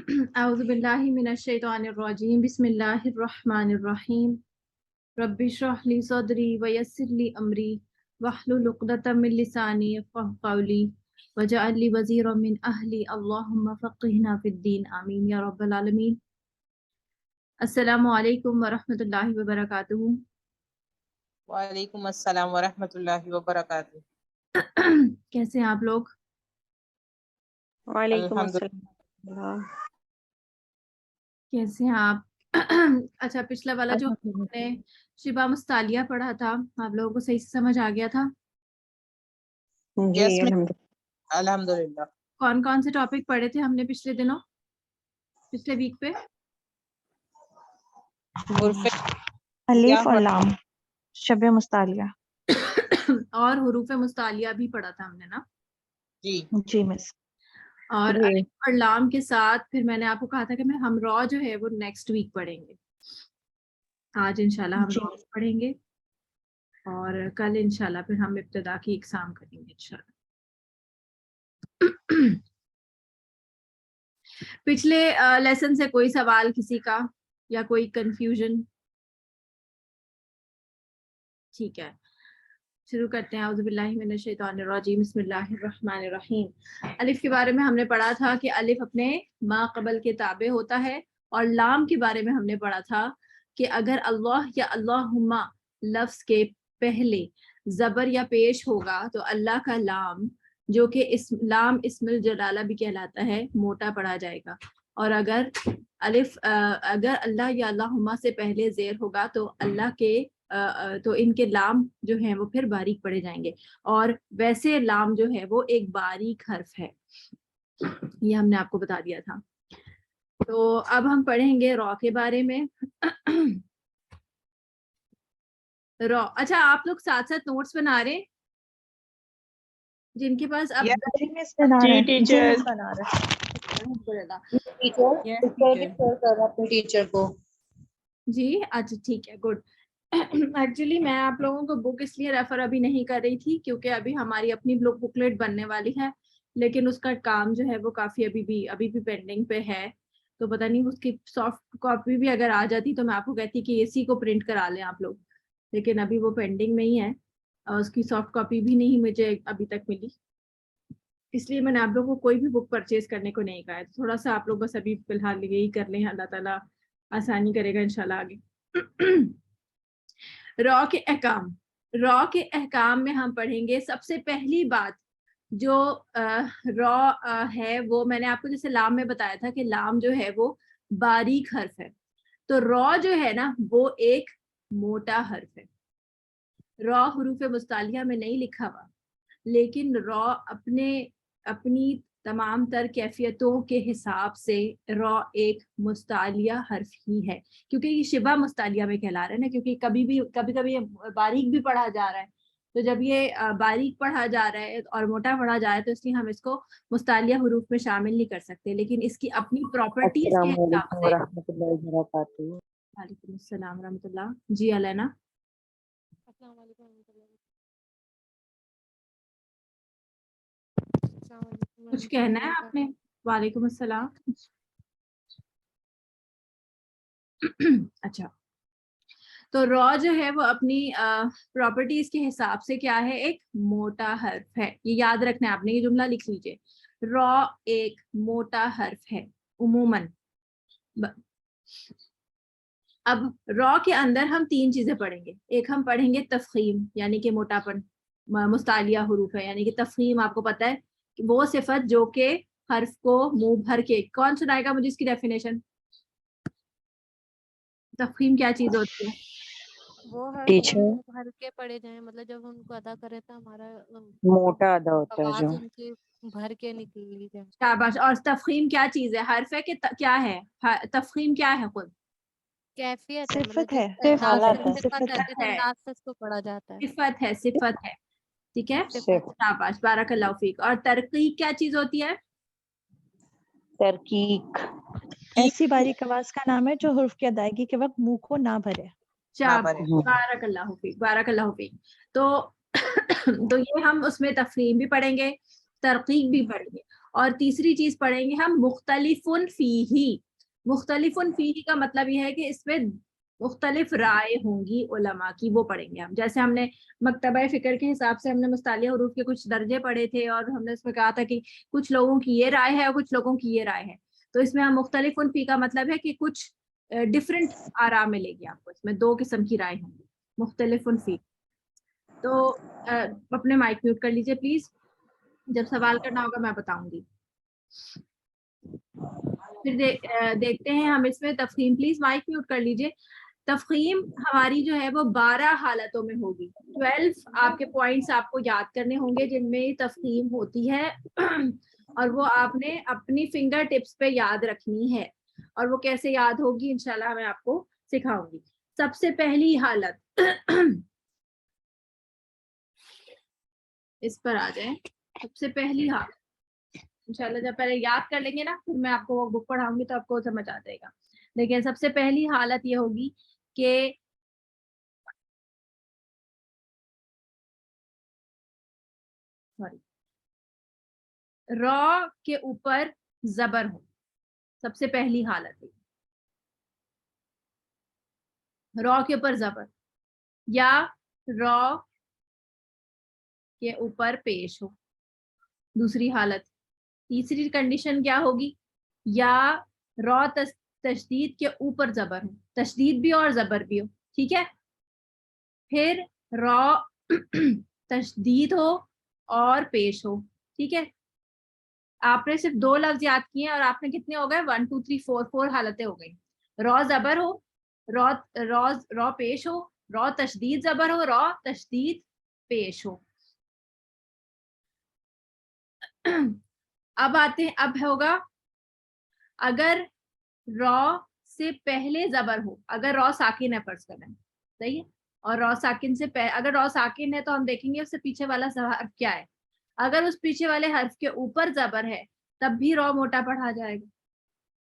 اعوذ باللہ من الشیطان الرجیم بسم اللہ الرحمن الرحیم رب اشرح لی صدری ویسر لی امری واحلل عقدۃ من لسانی یفقهوا قولی واجعل لی وزیرا من اہلی اللہم فقہنا فی الدین آمین یا رب العالمین۔ السلام علیکم ورحمۃ اللہ وبرکاتہ۔ وعلیکم السلام ورحمۃ اللہ وبرکاتہ۔ کیسے ہیں آپ لوگ؟ وعلیکم الحمد السلام۔ کیسے ہیں آپ؟ اچھا، پچھلا والا جو ہم نے شبہ مستعلیہ پڑھا تھا آپ لوگوں کو صحیح سے سمجھ آ گیا تھا؟ جی Yes, ma'am. الحمدللہ۔ الحمدللہ۔ کون کون سے ٹاپک پڑھے تھے ہم نے پچھلے دنوں، پچھلے ویک پہ؟ الف اور لام، شب مستعلیہ۔ اور حروف مستعلیہ بھی پڑھا تھا ہم نے نا؟ جی جی مس۔ اور جی الف اور لام کے ساتھ پھر میں نے آپ کو کہا تھا کہ ہم را جو ہے وہ نیکسٹ ویک پڑھیں گے۔ آج انشاءاللہ ہم جی را پڑھیں گے اور کل انشاءاللہ پھر ہم ابتدا کی اقسام کریں گے انشاءاللہ۔ پچھلے لیسن سے کوئی سوال کسی کا یا کوئی کنفیوژن؟ ٹھیک ہے، شروع کرتے ہیں۔ اعوذ باللہ من الشیطان الرجیم بسم اللہ الرحمن الرحیم۔ الف کے بارے میں ہم نے پڑھا تھا کہ الف اپنے ما قبل کے تابع ہوتا ہے، اور لام کے بارے میں ہم نے پڑھا تھا کہ اگر اللہ یا اللہم لفظ کے پہلے زبر یا پیش ہوگا تو اللہ کا لام جو کہ لام اسم الجلالہ بھی کہلاتا ہے موٹا پڑھا جائے گا، اور اگر اگر اللہ یا اللہم سے پہلے زیر ہوگا تو اللہ کے تو ان کے لام جو ہیں وہ پھر باریک پڑے جائیں گے، اور ویسے لام جو ہے وہ ایک باریک حرف ہے، یہ ہم نے آپ کو بتا دیا تھا۔ تو اب ہم پڑھیں گے را کے بارے میں۔ را، اچھا آپ لوگ ساتھ ساتھ نوٹس بنا رہے ہیں جن کے پاس اب جی ٹیچر۔ ٹیچر کو جی اچھا ٹھیک ہے، گڈ۔ ایکچولی میں آپ لوگوں کو بک اس لیے ریفر ابھی نہیں کر رہی تھی کیونکہ ابھی ہماری اپنی بک لیٹ بننے والی ہے، لیکن اس کا کام جو ہے وہ کافی ابھی بھی پینڈنگ پہ ہے، تو پتہ نہیں اس کی سافٹ کاپی بھی اگر آ جاتی تو میں آپ کو کہتی کہ اسی کو پرنٹ کرا لیں آپ لوگ، لیکن ابھی وہ پینڈنگ میں ہی ہے اور اس کی سافٹ کاپی بھی نہیں مجھے ابھی تک ملی، اس لیے میں نے آپ لوگوں کو کوئی بھی بک پرچیز کرنے کو نہیں کہا ہے۔ تھوڑا سا آپ لوگ بس ابھی فی الحال یہی کر لیں، اللہ تعالیٰ آسانی کرے گا انشاءاللہ آگے۔ را کے احکام، را کے احکام میں ہم پڑھیں گے سب سے پہلی بات جو را ہے وہ میں نے آپ کو جیسے لام میں بتایا تھا کہ لام جو ہے وہ باریک حرف ہے، تو را جو ہے نا وہ ایک موٹا حرف ہے۔ را حروف مستعلیہ میں نہیں لکھا ہوا، لیکن را اپنی تمام تر کیفیتوں کے حساب سے را ایک مستعلیہ حرف ہی ہے، کیونکہ یہ شبہ مستعلیہ میں کہلا رہا ہے نا، کیونکہ کبھی باریک بھی پڑھا جا رہا ہے، تو جب یہ باریک پڑھا جا رہا ہے اور موٹا پڑھا جا رہا ہے تو اس لیے ہم اس کو مستعلیہ حروف میں شامل نہیں کر سکتے، لیکن اس کی اپنی پراپرٹیز کے السلام حساب علیکم سے۔ ورحمۃ اللہ وبرکاتہ۔ وعلیکم السلام ورحمۃ اللہ۔ جی علینا، السلام علیکم ورحمۃ اللہ۔ کچھ کہنا ہے آپ نے؟ وعلیکم السلام۔ اچھا، تو را جو ہے وہ اپنی پراپرٹیز کے حساب سے کیا ہے؟ ایک موٹا حرف ہے، یہ یاد رکھنا ہے آپ نے، یہ جملہ لکھ لیجئے، را ایک موٹا حرف ہے عموماً۔ اب را کے اندر ہم تین چیزیں پڑھیں گے، ایک ہم پڑھیں گے تفخیم یعنی کہ موٹا پن، مستعلیہ حروف ہے، یعنی کہ تفخیم آپ کو پتہ ہے کہ وہ صفت جو کہ حرف کو منہ بھر کے، کون سنائے گا مجھے اس کی ڈیفینیشن؟ تفخیم کیا چیز ہوتی ہے؟ وہ ٹیچر بھر کے پڑے جائیں، مطلب جب ہم کو ادا کرے تو ہمارا موٹا ادا ہوتا ہے جو۔ آواز ان کی بھر کے نکلی جائے۔ شاباش۔ اور تفخیم کیا چیز ہے؟ حرف ہے کہ کیا ہے؟ تفخیم کیا ہے؟ خود کیفیت ہے، صفت مطلب ہے، جس انداز حالت سے ہے، صفت ہے، صفت جس ہے، انداز سے اس کو پڑھا جاتا ہے۔ صفت ہے، صفت ہے، ٹھیک ہے، صفت۔ شاباش، بارک اللہ فیک۔ اور ترقیق کیا چیز ہوتی ہے؟ ترکیق ایسی باریک آواز کا نام ہے جو حرف کی ادائیگی کے وقت منہ کو نہ بھرے۔ شاباش، بارک اللہ فیک، بارک اللہ فیک۔ تو یہ ہم اس میں تفخیم بھی پڑھیں گے، ترقیق بھی پڑھیں گے، اور تیسری چیز پڑھیں گے ہم مختلفن فیہی. مختلفن فیہی کا مطلب یہ ہے کہ اس میں مختلف رائے ہوں گی علماء کی, وہ پڑھیں گے ہم. جیسے ہم نے مکتبہ فکر کے حساب سے ہم نے مستعلیہ حروف کے کچھ درجے پڑھے تھے اور ہم نے اس میں کہا تھا کہ کچھ لوگوں کی یہ رائے ہے اور کچھ لوگوں کی یہ رائے ہے. تو اس میں ہم مختلفن فی کا مطلب ہے کہ کچھ ڈفرینٹ آراء ملے گی آپ کو, اس میں 2 قسم کی رائے ہوں گی مختلفن فی. تو اپنے مائک میوٹ کر لیجیے پلیز, جب سوال کرنا ہوگا میں بتاؤں گی. پھر دیکھتے ہیں ہم اس میں تفخیم. پلیز مائک میوٹ کر لیجیے. تفخیم ہماری جو ہے وہ 12 حالتوں میں ہوگی. 12 آپ کے پوائنٹس آپ کو یاد کرنے ہوں گے جن میں تفخیم ہوتی ہے اور وہ آپ نے اپنی فنگر ٹپس پہ یاد رکھنی ہے. اور وہ کیسے یاد ہوگی انشاءاللہ میں آپ کو سکھاؤں گی. سب سے پہلی حالت اس پر آ جائیں. سب سے پہلی حالت انشاءاللہ جب پہلے یاد کر لیں گے نا پھر میں آپ کو وہ بک پڑھاؤں گی تو آپ کو سمجھ آ جائے گا. لیکن سب سے پہلی حالت یہ ہوگی کہ را کے اوپر زبر ہو. سب سے پہلی حالت ہے را کے اوپر زبر یا را کے اوپر پیش ہو. دوسری حالت. تیسری کنڈیشن کیا ہوگی, یا را تشدید کے اوپر زبر ہو, تشدید بھی اور زبر بھی ہو. ٹھیک ہے. پھر را تشدید ہو اور پیش ہو. ٹھیک ہے. آپ نے صرف 2 لفظ یاد کیے ہیں اور آپ نے کتنے ہو گئے 1 2 3 4 حالتیں ہو گئی. را زبر ہو, را پیش ہو, را تشدید زبر ہو, را تشدید پیش ہو. اب آتے ہیں, اب ہوگا اگر را سے پہلے زبر ہو, اگر را ساکن ہے فرض کریں, صحیح ہے, اور را ساکن سے اگر را ساکن ہے تو ہم دیکھیں گے اس سے پیچھے والا حرف کیا ہے. اگر اس پیچھے والے حرف کے اوپر زبر ہے تب بھی را موٹا پڑھا جائے گا.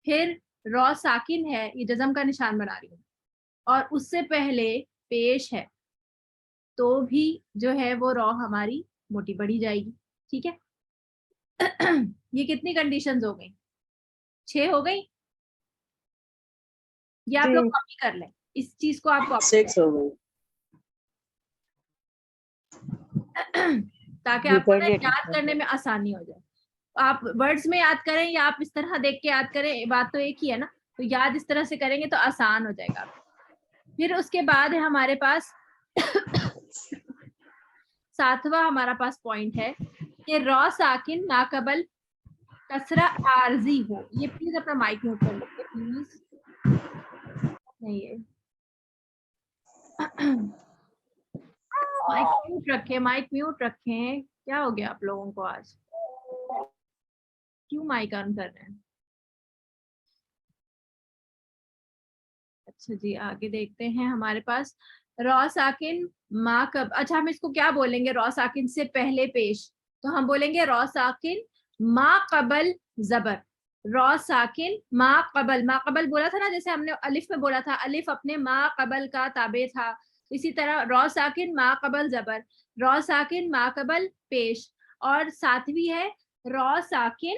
پھر را ساکن ہے, یہ جزم کا نشان بنا رہی ہوں, اور اس سے پہلے پیش ہے تو بھی جو ہے وہ را ہماری موٹی پڑھی جائے گی. ٹھیک ہے. یہ کتنی کنڈیشنز ہو گئی, 6 ہو گئی. یہ آپ لوگ کاپی کر لیں, اس چیز کو آپ کاپی 6 ہو گئی تاکہ آپ کو یاد کرنے میں آسانی ہو جائے. آپ ورڈز میں یاد کریں یا آپ اس طرح دیکھ کے یاد کریں, بات تو ایک ہی ہے نا. تو یاد اس طرح سے کریں گے تو آسان ہو جائے گا. پھر اس کے بعد ہے ہمارے پاس 7واں ہمارا پاس پوائنٹ ہے کہ را ساکن ماقبل کسرہ عارضی ہو. یہ پلیز اپنا مائک میوٹ کر لیجیے پلیز. نہیں ہے مائک میوٹ رکھیں, مائک میوٹ رکھیں. کیا ہو گیا آپ لوگوں کو آج, کیوں مائک آن کر رہے ہیں؟ اچھا جی, آگے دیکھتے ہیں ہمارے پاس را ساکن ما کب. اچھا ہم اس کو کیا بولیں گے را ساکن سے پہلے پیش, تو ہم بولیں گے را ساکن ما قبل زبر. را ساکن ما قبل, ما قبل بولا تھا نا, جیسے ہم نے الف میں بولا تھا الف اپنے ما قبل کا تابع تھا, اسی طرح را ساکن ما قبل زبر, را ساکن ما قبل پیش. اور 7ویں ہے را ساکن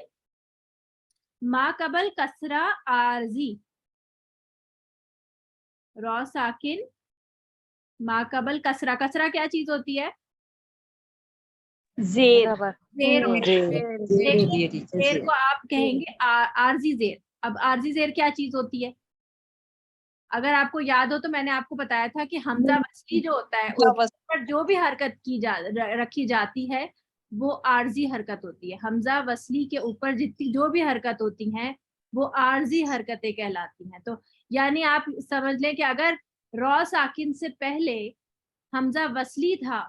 ما قبل کسرہ عارضی. را ساکن ما قبل کسرہ. کسرہ کیا چیز ہوتی ہے؟ زیر. زیر. زیر کو آپ کہیں گے عارضی زیر. اب عارضی زیر کیا چیز ہوتی ہے؟ اگر آپ کو یاد ہو تو میں نے آپ کو بتایا تھا کہ حمزہ وصلی جو ہوتا ہے اس پر جو بھی حرکت رکھی جاتی ہے وہ عارضی حرکت ہوتی ہے. حمزہ وصلی کے اوپر جتنی جو بھی حرکت ہوتی ہیں وہ عارضی حرکتیں کہلاتی ہیں. تو یعنی آپ سمجھ لیں کہ اگر را ساکن سے پہلے حمزہ وصلی تھا,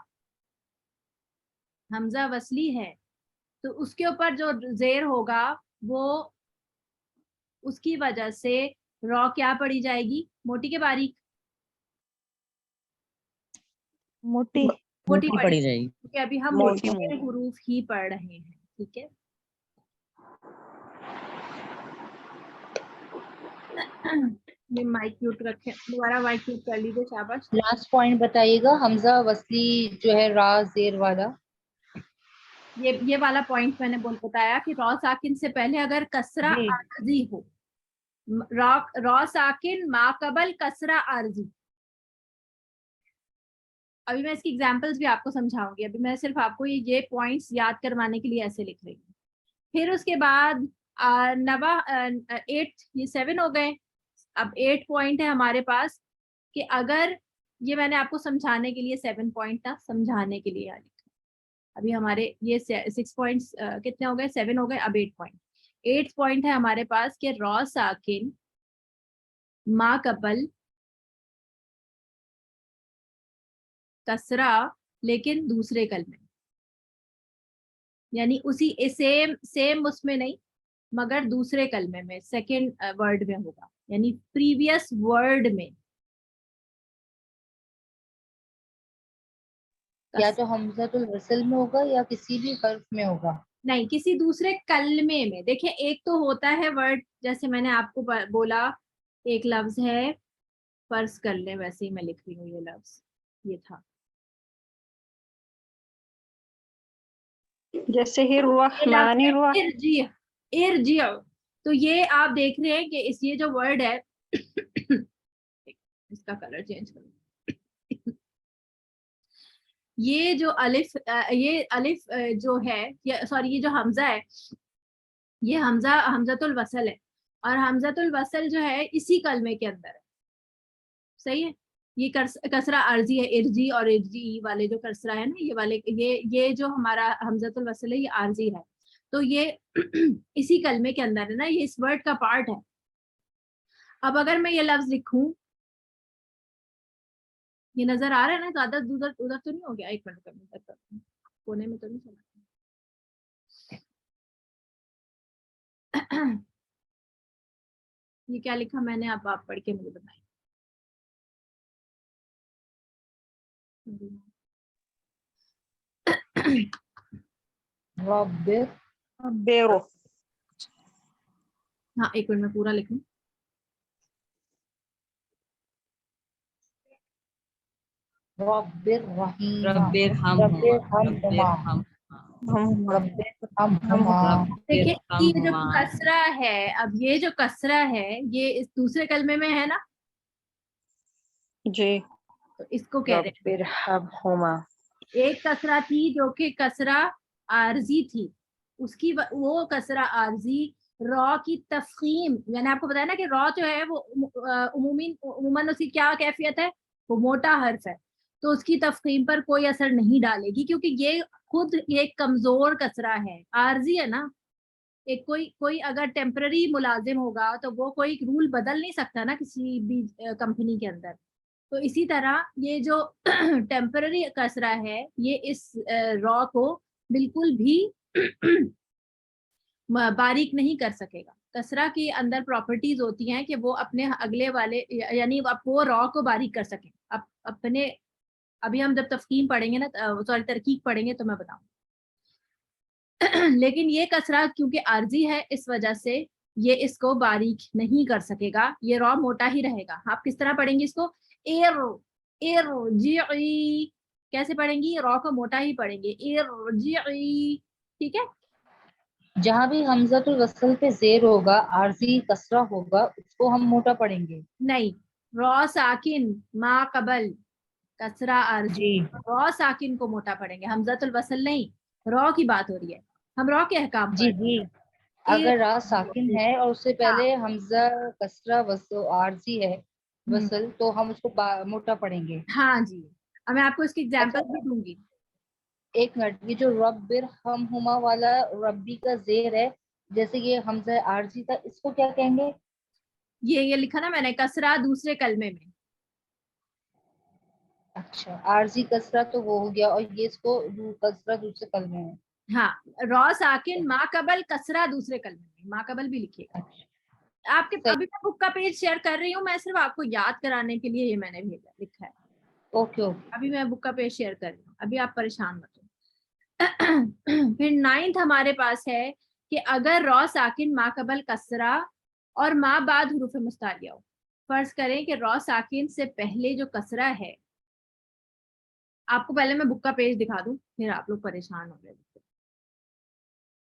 حمزہ وصلی ہے, تو اس کے اوپر جو زیر ہوگا وہ اس کی وجہ سے را کیا پڑھی جائے گی, موٹی کے باریک, موٹی پڑھی جائے گی, کیونکہ ابھی ہم موٹی حروف ہی پڑھ رہے ہیں. ٹھیک ہے. مائک میوٹ رکھیں, دوبارہ مائک میوٹ کر لیجیے. شاباش. لاسٹ پوائنٹ بتائیے گا, حمزہ وصلی جو ہے را زیر والا. یہ والا پوائنٹ میں نے بتایا کہ را ساکن سے پہلے اگر کسرہ عارضی ہو، را ساکن ما قبل کسرہ عارضی. ابھی میں اس کی ایگزامپلس بھی آپ کو سمجھاؤں گی، ابھی میں صرف آپ کو یہ پوائنٹس یاد کروانے کے لیے ایسے لکھ رہی ہوں. پھر اس کے بعد 8 یہ 7 ہو گئے. اب 8 پوائنٹ ہے ہمارے پاس کہ اگر یہ میں نے آپ کو سمجھانے کے لیے 7 پوائنٹ تھا، سمجھانے کے لیے ابھی ہمارے یہ 6 پوائنٹس کتنے ہو گئے؟ 7 ہو گئے. اب 8 پوائنٹ 8 پوائنٹ ہے ہمارے پاس کہ را ساکن ما قبل کسرہ لیکن دوسرے کلمے، یعنی اسی سیم اس میں نہیں مگر دوسرے کلمے میں، سیکنڈ ورڈ میں ہوگا، یعنی پریویس ورڈ میں. یا تو حمزۃ الوصل میں ہوگا یا کسی بھی حرف میں ہوگا؟ نہیں، کسی دوسرے کلمے میں. دیکھیں ایک تو ہوتا ہے ورڈ، جیسے میں نے آپ کو بولا ایک لفظ ہے، فرض کر لیں ویسے ہی میں لکھ رہی ہوں، یہ لفظ یہ تھا جیسے ہی الرحمن الرحیم، ارجع. تو یہ آپ دیکھ رہے ہیں کہ یہ جو ورڈ ہے اس کا کلر چینج کرو. یہ جو الف جو ہے، سوری یہ جو حمزہ ہے، یہ حمزۃ الوصل ہے، اور حمزۃ الوصل جو ہے اسی کلمے کے اندر ہے. صحیح ہے. یہ کسرہ عارضی ہے، ارجی اور ارجی والے جو کسرہ ہے نا، یہ والے یہ جو ہمارا حمزۃ الوصل ہے یہ عارضی ہے. تو یہ اسی کلمے کے اندر ہے نا، یہ اس ورڈ کا پارٹ ہے. اب اگر میں یہ لفظ لکھوں، یہ نظر آ رہا ہے نا، زیادہ ادھر تو نہیں ہو گیا؟ ایک منٹ کا کونے میں تو نہیں چلا. یہ کیا لکھا میں نے؟ اب آپ پڑھ کے مجھے بتائیں. بیرو، ہاں ایک منٹ میں پورا لکھوں. رب الرحیم، رب ارحمہما دیکھیں یہ جو کسرہ ہے، اب یہ جو کسرہ ہے یہ اس دوسرے کلمے میں ہے نا، جی، تو اس کو کہتے ہیں. رب ارحمہما، ایک کسرہ تھی جو کہ کسرہ عارضی تھی، اس کی وہ کسرہ عارضی را کی تفخیم، میں نے آپ کو بتایا نا کہ را جو ہے وہ عموماً اس کی کیا کیفیت ہے؟ وہ موٹا حرف ہے، تو اس کی تفخیم پر کوئی اثر نہیں ڈالے گی، کیونکہ یہ خود ایک کمزور کسرہ ہے، عارضی ہے نا. ایک کوئی اگر ٹیمپرری ملازم ہوگا تو وہ کوئی رول بدل نہیں سکتا نا کسی بھی کمپنی کے اندر. تو اسی طرح یہ جو ٹیمپرری کسرہ ہے یہ اس را کو بالکل بھی باریک نہیں کر سکے گا. کسرہ کے اندر پراپرٹیز ہوتی ہیں کہ وہ اپنے اگلے والے یعنی وہ را کو باریک کر سکیں. اپنے ابھی ہم جب تفخیم پڑھیں گے نا، سوری ترکیب پڑھیں گے تو میں بتاؤں. لیکن یہ کسرہ کیونکہ عارضی ہے اس وجہ سے یہ اس کو باریک نہیں کر سکے گا، یہ را موٹا ہی رہے گا. آپ کس طرح پڑھیں گے اس کو؟ ارجعی کیسے پڑھیں گی؟ را کو موٹا ہی پڑھیں گے، ارجعی. ٹھیک ہے. جہاں بھی حمزۃ الوصل پہ زیر ہوگا، عارضی کسرہ ہوگا، اس کو ہم موٹا پڑھیں گے. نہیں، را ساکن ما قبل کسرہ عارضی، را ساکن کو موٹا پڑھیں گے، حمزۃ الوصل نہیں، را کی بات ہو رہی ہے، ہم را کے احکام جی پڑھ. جی، اگر را ساکن ہے اور اس سے پہلے حمزہ کسرہ عارضی ہے وصل، تو ہم اس کو موٹا پڑھیں گے. ہاں جی، اب میں آپ کو اس کی ایگزامپل بھی دوں گی. ایک منٹ، یہ جو رب ارحمہما والا ربی کا زیر ہے، جیسے یہ حمزہ عارضی تھا، اس کو کیا کہیں گے؟ یہ لکھا نا میں نے، کسرہ دوسرے کلمے میں. اچھا، عارضی کسرہ تو وہ ہو گیا، اور یہ اس کو کسرہ دوسرے کلمے میں. ہاں، را ساکن ما قبل کسرہ دوسرے کلمے میں، ما قبل بھی لکھیے گا. آپ کے ابھی میں بک کا پیج شیئر کر رہی ہوں، میں صرف آپ کو یاد کرانے کے لیے یہ میں نے بھیجا لکھا ہے. اوکے اوکے، ابھی میں بک کا پیج شیئر کر رہی ہوں، ابھی آپ پریشان مت ہو. پھر 9 ہمارے پاس ہے کہ اگر را ساکن ما قبل کسرہ اور ما بعد حروف مستعلیہ ہو. فرض کریں کہ را ساکن سے پہلے جو کسرہ ہے، آپ کو پہلے میں بک کا پیج دکھا دوں پھر آپ لوگ پریشان ہو گئے.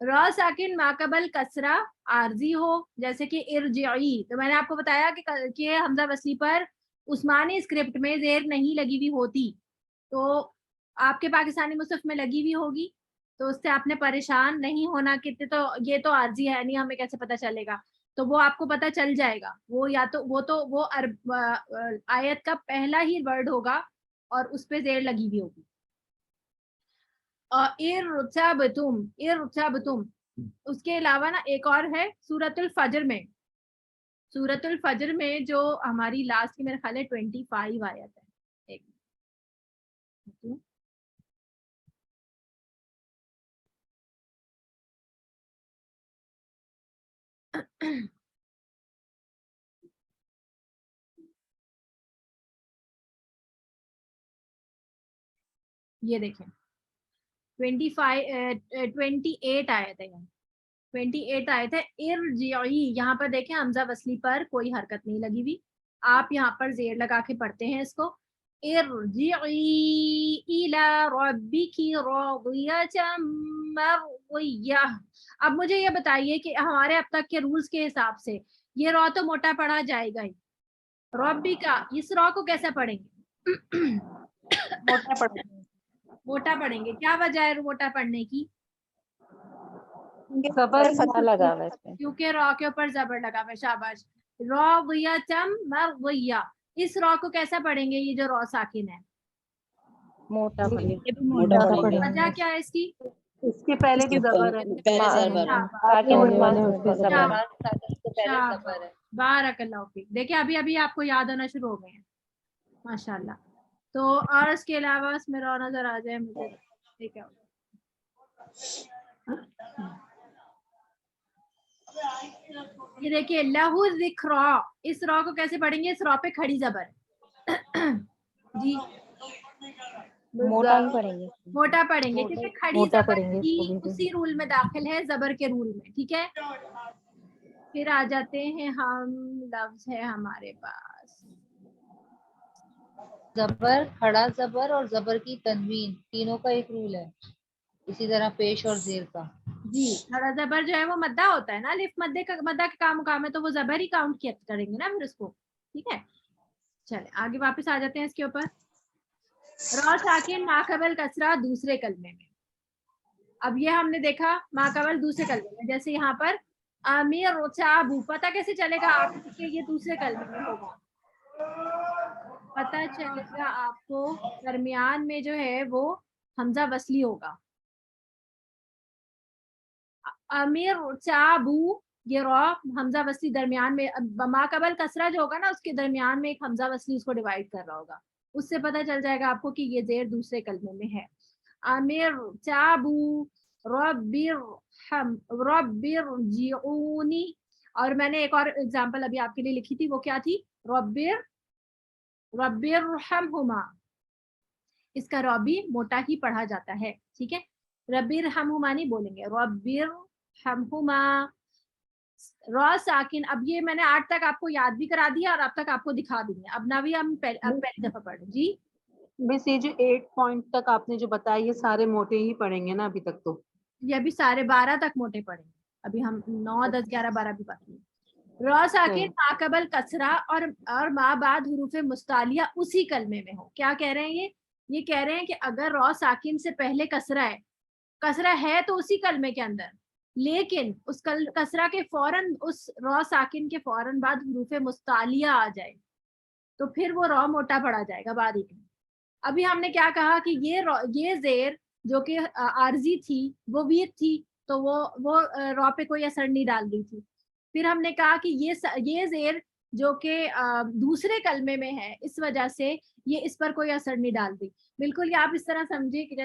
را ساکن ماقبل کسرہ عارضی ہو جیسے کہ ارجعی، تو میں نے آپ کو بتایا کہ حمزہ وصلی پر عثمانی اسکرپٹ میں زیر نہیں لگی ہوئی ہوتی، تو آپ کے پاکستانی مصحف میں لگی ہوئی ہوگی، تو اس سے آپ نے پریشان نہیں ہونا کہ تو یہ تو عارضی ہے نہیں ہمیں کیسے پتہ چلے گا، تو وہ آپ کو پتہ چل جائے گا، وہ یا تو وہ آیت کا پہلا ہی ورڈ ہوگا اور اس پہ زیر لگی ہوئی ہوگی. ارتبتم اس کے علاوہ نا ایک اور ہے سورۃ الفجر میں، سورۃ الفجر میں جو ہماری لاسٹ کی میرے خیال ہے 25 آیت ہے. ایک یہ دیکھیں 28 آیت ہے، 28 آیت ہے. ارجعی یہاں پر دیکھیں حمزہ وصلی پر کوئی حرکت نہیں لگی ہوئی، آپ یہاں پر زیر لگا کے پڑھتے ہیں اس کو. ارجعی الی ربک راضیۃ مرضیہ. اب مجھے یہ بتائیے کہ ہمارے اب تک کے رولز کے حساب سے یہ را تو موٹا پڑھا جائے گا ہی، ربی کا اس را کو کیسا پڑھیں گے؟ موٹا پڑھیں گے. کیا وجہ ہے موٹا پڑھنے کی؟ زبر فتح لگا ہوا ہے اس پہ. کیونکہ را کے اوپر زبر لگا ہوا ہے. شاباش. راضیۃ مرضیہ، اس را کو کیسا پڑھیں گے؟ یہ جو را ساکن ہے موٹا پڑھیں گے. موٹا پڑھیں گے. وجہ کیا ہے اس کی؟ اس کے پہلے بھی زبر ہے. پہلے زبر ہے. بارک اللہ فیک. دیکھیں ابھی آپ کو یاد آنا شروع ہو گئے ہیں ماشاء اللہ. تو اور اس کے علاوہ اس میں را نظر آ جائے مجھے ٹھیک ہے. یہ دیکھیے لہو ذکرا، اس را کو کیسے پڑھیں گے؟ اس را پہ کھڑی زبر جی موٹا ہی پڑھیں گے. موٹا پڑھیں گے کیونکہ کھڑی زبر ہی اسی رول میں داخل ہے زبر کے رول میں. ٹھیک ہے. پھر آ جاتے ہیں ہم، لفظ ہے ہمارے پاس زبر، کھڑا زبر اور زبر کی تنوین تینوں کا ایک رول ہے، اسی طرح پیش اور زیر کا. جی. کھڑا زبر جو ہے وہ مدہ ہوتا ہے نا، الف مدے کا مدہ کا مقام ہے، تو وہ زبر ہی کاؤنٹ کیا کریں گے نا پھر اس کو. ٹھیک ہے. چلے آگے واپس آ جاتے ہیں اس کے اوپر. را ساکن ماقبل کسرہ دوسرے کلمے میں. اب یہ ہم نے دیکھا ماقبل دوسرے کلمے میں، جیسے یہاں پر امیر رچابو، پتہ کیسے چلے گا آپ کو کہ یہ دوسرے کلمے میں ہوگا؟ پتہ چلے گا آپ کو درمیان میں جو ہے وہ حمزہ وصلی ہوگا. امیر رچابو یہ را حمزہ وصلی درمیان میں، ماقبل کسرہ جو ہوگا نا اس کے درمیان میں ایک حمزہ وصلی اس کو ڈیوائڈ کر رہا ہوگا، اس سے پتہ چل جائے گا آپ کو کہ یہ زیر دوسرے کلمے میں ہے. امیر چابو رب ارجعونی. اور میں نے ایک اور اگزامپل ابھی آپ کے لیے لکھی تھی، وہ کیا تھی؟ رب ارحمہما. اس کا ربی موٹا ہی پڑھا جاتا ہے. ٹھیک ہے. رب ارحمہما نہیں بولیں گے، رب ارحمہما. را ساکن، اب یہ میں نے 8 تک آپ کو یاد بھی کرا دیا اور اب تک آپ کو دکھا بھی دیا. اب نوی ہم پہلی دفعہ پڑھ رہے. جی بس یہ جو 8 پوائنٹ تک آپ نے جو بتایا یہ سارے موٹے ہی پڑھیں گے نا ابھی تک؟ تو یہ ابھی سارے 12 تک موٹے پڑھیں گے، ابھی ہم 9 10 11 12 بھی باقی ہیں. را ساکن ماقبل کسرہ اور ما بعد حروف مستعلیہ اسی کلمے میں ہو. کیا کہہ رہے ہیں یہ کہہ رہے ہیں کہ اگر را ساکن سے پہلے کسرہ ہے تو اسی کلمے کے اندر، لیکن اس کسرہ کے فوراً اس را ساکن کے فوراً بعد حروف مستعلیہ آ جائے تو پھر وہ را موٹا پڑا جائے گا باریک میں. ابھی ہم نے کیا کہا کہ یہ زیر جو کہ عارضی تھی وہ ویت تھی تو وہ را پہ کوئی اثر نہیں ڈال رہی تھی. پھر ہم نے کہا کہ یہ زیر جو کہ دوسرے کلمے میں ہے اس وجہ سے یہ اس پر کوئی اثر نہیں ڈال رہی. بالکل یہ آپ اس طرح سمجھے کہ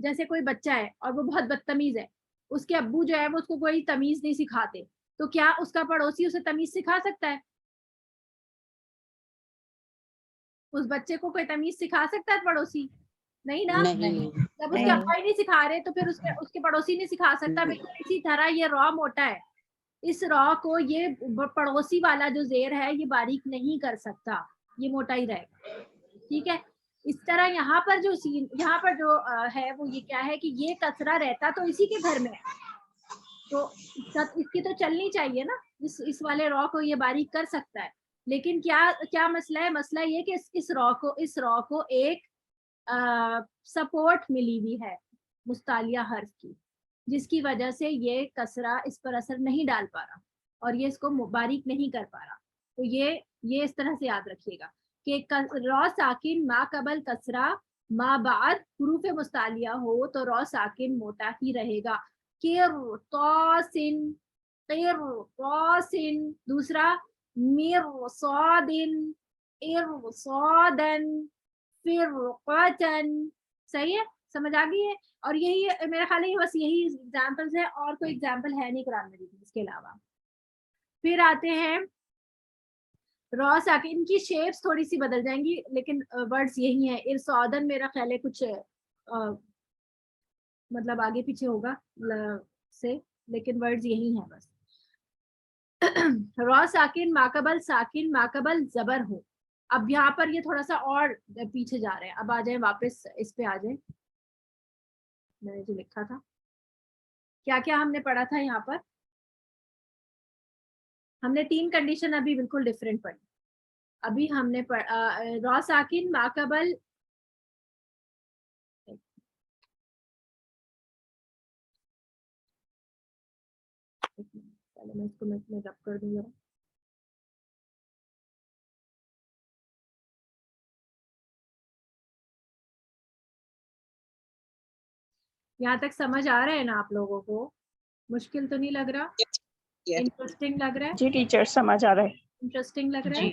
جیسے کوئی بچہ ہے اور وہ بہت بدتمیز ہے، اس کے ابو جو ہے وہ اس کو کوئی تمیز نہیں سکھاتے، تو کیا اس کا پڑوسی اسے تمیز سکھا سکتا ہے؟ اس بچے کو کوئی تمیز سکھا سکتا ہے پڑوسی؟ نہیں نا. جب اس کے ابا ہی نہیں سکھا رہے تو پھر اس کے پڑوسی نہیں سکھا سکتا. بالکل اسی طرح یہ را موٹا ہے، اس را کو یہ پڑوسی والا جو زیر ہے یہ باریک نہیں کر سکتا، یہ موٹا ہی رہے گا. ٹھیک ہے. اس طرح یہاں پر جو ہے وہ یہ کیا ہے کہ یہ کسرہ رہتا تو اسی کے گھر میں ہے، تو اس کی تو چلنی چاہیے نا, اس والے را کو یہ باریک کر سکتا ہے, لیکن کیا مسئلہ ہے؟ مسئلہ یہ کہ اس را کو ایک سپورٹ ملی ہوئی ہے مستعلیہ حرف کی, جس کی وجہ سے یہ کسرہ اس پر اثر نہیں ڈال پا رہا اور یہ اس کو باریک نہیں کر پا رہا. تو یہ اس طرح سے یاد رکھیے گا کہ را ساکن ما قبل کسرہ ما بعد حروف مستعلیہ ہو تو را ساکن موٹا ہی رہے گا. قرطاسن, قرطاسن. دوسرا مرصادن, ارصادن, فرقتن. صحیح ہے, سمجھ آ گئی ہے؟ اور یہی میرا خیال ہے بس یہی ایگزامپلز ہے, اور کوئی ایگزامپل ہے نہیں قرآن مجید میں اس کے علاوہ. پھر آتے ہیں را ساکن, ان کی شیپس تھوڑی سی بدل جائیں گی لیکن ورڈز یہی ہیں. ارصادن میرا خیال ہے کچھ مطلب آگے پیچھے ہوگا سے, لیکن ورڈز یہی ہیں بس. را ساکن ماقبل زبر ہو. اب یہاں پر یہ تھوڑا سا اور پیچھے جا رہے ہیں. اب آ جائیں واپس اس پہ آ جائیں, میں نے جو لکھا تھا کیا ہم نے پڑھا تھا یہاں پر. ہم نے 3 کنڈیشن ابھی بالکل ڈفرینٹ پڑھی. ابھی ہم نے را ساکن ماقبل, پہلے میں اس کو میں رب کر دوں گا. یہاں تک سمجھ آ رہا ہے نا آپ لوگوں کو؟ مشکل تو نہیں لگ رہا؟ انٹرسٹنگ لگ رہا ہے؟ جی ٹیچر سمجھ آ رہا ہے. انٹرسٹنگ لگ رہا ہے؟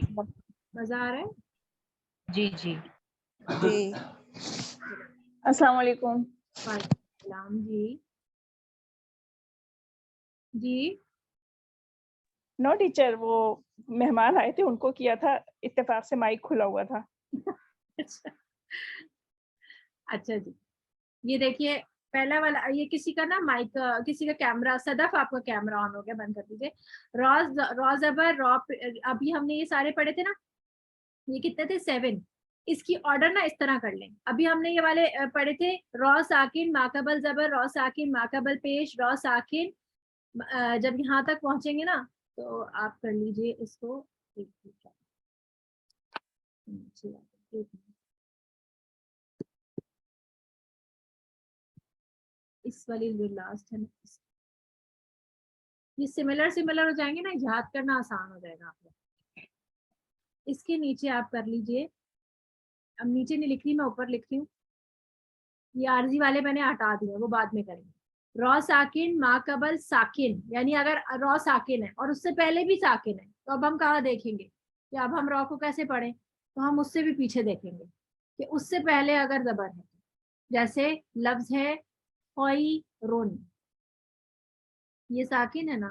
مزہ آ رہا ہے؟ جی جی جی السلام علیکم. وعلیکم السلام. جی نو ٹیچر, وہ مہمان آئے تھے ان کو کیا تھا, اتفاق سے مائک کھلا ہوا تھا. اچھا جی, یہ دیکھیے پہلا والا, یہ کسی کا نا مائک, کسی کا کیمرہ, صدف آپ کا کیمرہ آن ہو گیا, بند کر دیجیے. را زبر را, ابھی ہم نے یہ سارے پڑھے تھے نا, یہ کتنے تھے 7. اس کی آرڈر نا اس طرح کر لیں. ابھی ہم نے یہ والے پڑھے تھے را ساکن ماقبل زبر, را ساکن ماقبل پیش, را ساکن. جب یہاں تک پہنچیں گے نا تو آپ کر لیجئے اس کو. اس والی جو لاسٹ ہے نا, یہ سملر ہو جائیں گے نا, یاد کرنا آسان ہو جائے گا آپ کو. اس کے نیچے آپ کر لیجئے, اب نیچے نہیں لکھ رہی میں, اوپر لکھ رہی ہوں. یہ عارضی والے میں نے ہٹا دیے, وہ بعد میں کریں گے. را ساکن ماقبل ساکن, یعنی اگر را ساکن ہے اور اس سے پہلے بھی ساکن ہے تو اب ہم کہاں دیکھیں گے کہ اب ہم را کو کیسے پڑھیں, تو ہم اس سے بھی پیچھے دیکھیں گے کہ اس سے پہلے اگر زبر ہے. جیسے لفظ ہے خیرون, یہ ساکن ہے نا,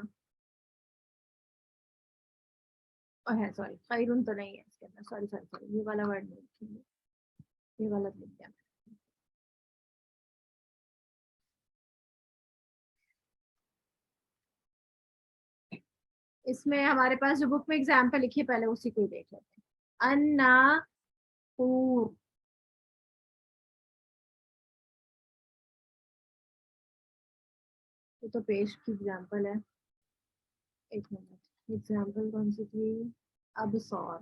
ہے سوری خیرون تو نہیں ہے اس کے اندر, سوری یہ والا ورڈ نہیں لکھیں گے, یہ غلط لکھ دیا. اس میں ہمارے پاس جو بک میں ایگزامپل لکھی ہے پہلے اسی کو ہی دیکھ لیتے ہیں. الناقور, یہ تو پیش کی ایگزامپل ہے. ایک منٹ, ایگزامپل کون سی تھی؟ ابصار.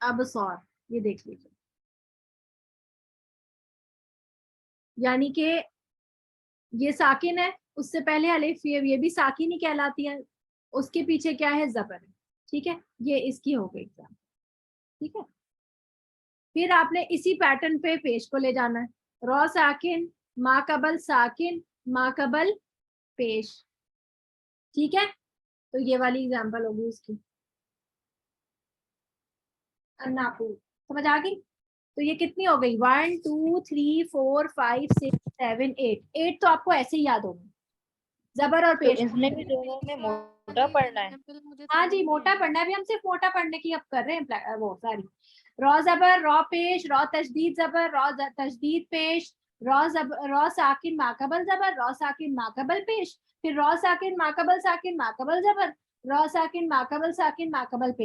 ابصار یہ دیکھ لیجیے, یعنی کہ یہ ساکن ہے, اس سے پہلے الف, یہ بھی ساکن ہی کہلاتی ہے, اس کے پیچھے کیا ہے؟ زبر ہے. ٹھیک ہے, یہ اس کی ہو گئی ایگزامپل. ٹھیک ہے, پھر آپ نے اسی پیٹرن پہ پیش کو لے جانا ہے. را ساکن ماقبل ساکن ماقبل پیش. ٹھیک ہے, تو یہ والی ایگزامپل ہوگی اس کی. الناقور سمجھ آ گئی؟ تو یہ کتنی ہو گئی؟ 1 2 3 4 5 6 7 8 تو آپ کو ایسے ہی یاد ہوگی, زبر اور پیش. اس میں بھی دونوں میں موٹا پڑھنا ہے. ہاں جی موٹا پڑھنا ہے. ابھی ہم صرف موٹا پڑھنے کی اب کر رہے ہیں وہ ساری. را زبر را پیش, را تشدید زبر را تشدید پیش, را ساکن ماقبل زبر, را ساکن ماقبل پیش, پھر را ساکن ماقبل زبر, را ساکن ماقبل پیش.